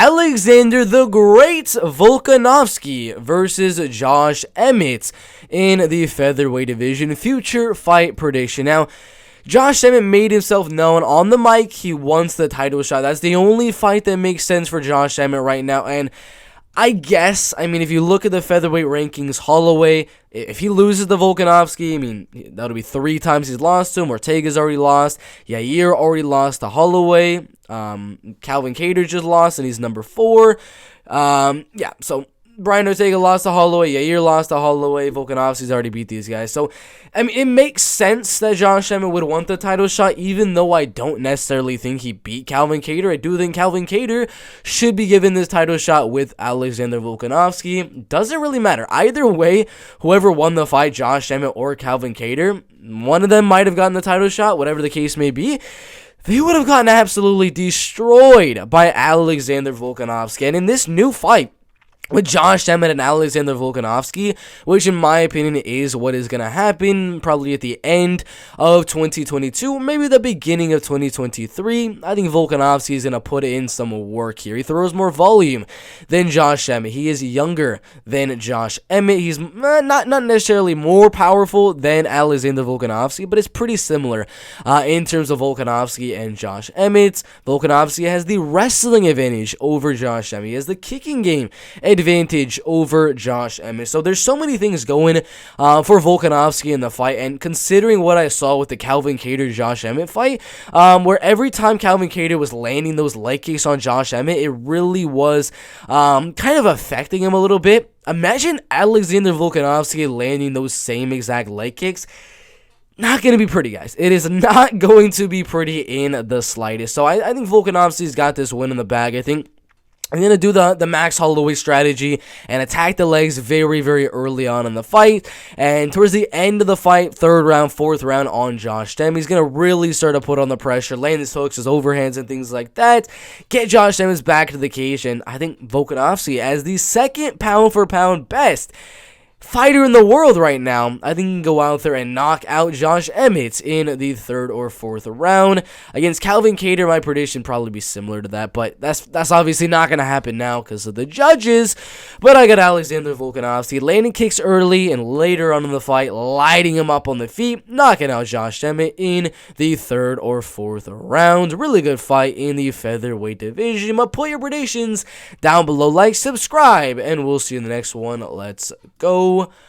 Alexander the Great Volkanovski versus Josh Emmett in the featherweight division. Future fight prediction. Now, Josh Emmett made himself known on the mic. He wants the title shot. That's the only fight that makes sense for Josh Emmett right now. And I mean, if you look at the featherweight rankings, Holloway, if he loses to Volkanovski, I mean, that'll be 3 times he's lost to him. Ortega's already lost. Yair already lost to Holloway. Calvin Kattar just lost, and he's number 4. So Brian Ortega lost to Holloway. Yair lost to Holloway. Volkanovski's already beat these guys. So, I mean, it makes sense that Josh Emmett would want the title shot, even though I don't necessarily think he beat Calvin Kattar. I do think Calvin Kattar should be given this title shot with Alexander Volkanovski. Doesn't really matter. Either way, whoever won the fight, Josh Emmett or Calvin Kattar, one of them might have gotten the title shot, whatever the case may be. They would have gotten absolutely destroyed by Alexander Volkanovski. And in this new fight with Josh Emmett and Alexander Volkanovski, which in my opinion is what is going to happen probably at the end of 2022, maybe the beginning of 2023. I think Volkanovski is going to put in some work here. He throws more volume than Josh Emmett. He is younger than Josh Emmett. He's not necessarily more powerful than Alexander Volkanovski, but it's pretty similar in terms of Volkanovski and Josh Emmett. Volkanovski has the wrestling advantage over Josh Emmett. He has the kicking game advantage over Josh Emmett. So there's so many things going for Volkanovski in the fight, and considering what I saw with the Calvin Kattar-Josh Emmett fight, where every time Calvin Kattar was landing those leg kicks on Josh Emmett, it really was kind of affecting him a little bit. Imagine Alexander Volkanovski landing those same exact leg kicks. Not going to be pretty, guys. It is not going to be pretty in the slightest. So I think Volkanovski's got this win in the bag. I think I'm going to do the Max Holloway strategy and attack the legs very, very early on in the fight. And towards the end of the fight, 3rd round, 4th round on Josh Emmett, he's going to really start to put on the pressure, land his hooks, his overhands, and things like that. Get Josh Emmett back to the cage. And I think Volkanovski, as the 2nd pound-for-pound best fighter in the world right now, I think he can go out there and knock out Josh Emmett in the 3rd or 4th round. Against Calvin Kattar, my prediction probably be similar to that, but that's obviously not going to happen now because of the judges. But I got Alexander Volkanovski landing kicks early and later on in the fight, lighting him up on the feet, knocking out Josh Emmett in the 3rd or 4th round. Really good fight in the featherweight division. But put your predictions down below, like, subscribe, and we'll see you in the next one. Let's go.